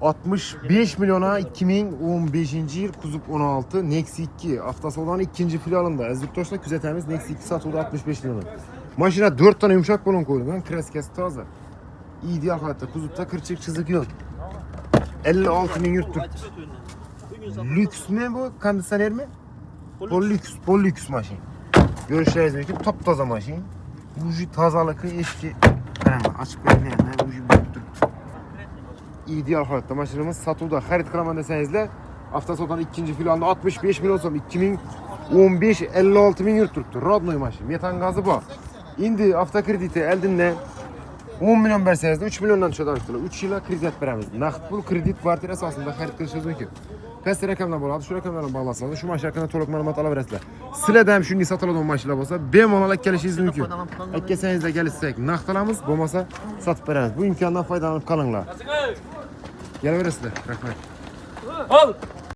65 milyona 2015 yıl Kuzup 16 Nexi 2 Avtosalon'un ikinci filialında Ezirtoş'ta küzetemiz Nexi 2 satıldı 65 milyona. Maşına 4 tane yumuşak balon koydum. Kreskesi taze. İdeal hayatta Kuzup'ta kırçık çizik yok. 56 bin yurt tuttu. Lüks mi bu? Kondisyoner mi? Pol lüks maşin. Görüşleriniz mümkün. Top taze maşin. Buji tazalıkı eski. Açık belirleyenler buji büyüktür. İdeal hayatta maşinimiz satıldı. Xarid kılaman desenizle Avtosalon'un ikinci filanında 65 milyon sonra 2015 56 bin yurt tuttu. Rodnoy maşin. Metan gazı bu. İndi avtokrediti eldinle 10 milyon verseniz de 3 milyondan düşüyor tartıştılar. 3 yıla kredit veremiz. Nakit pul kredit vardır esasında xarid qilishimiz mümkün. Qaysi raqamdan bo'ladi? Shu raqamlardan bog'lasangiz, shu mashina haqida to'liq ma'lumot olaverasizlar. Sizlarda ham shunday sotiladigan mashinalar bo'lsa, bemalol kelishingiz mumkin. Kelsangiz-da kelishsak, naqd olamiz, bo'lmasa sotib beramiz. Bu imkondan foydalanib qolinglar. Kelaverasizlar. Rahmat. Al.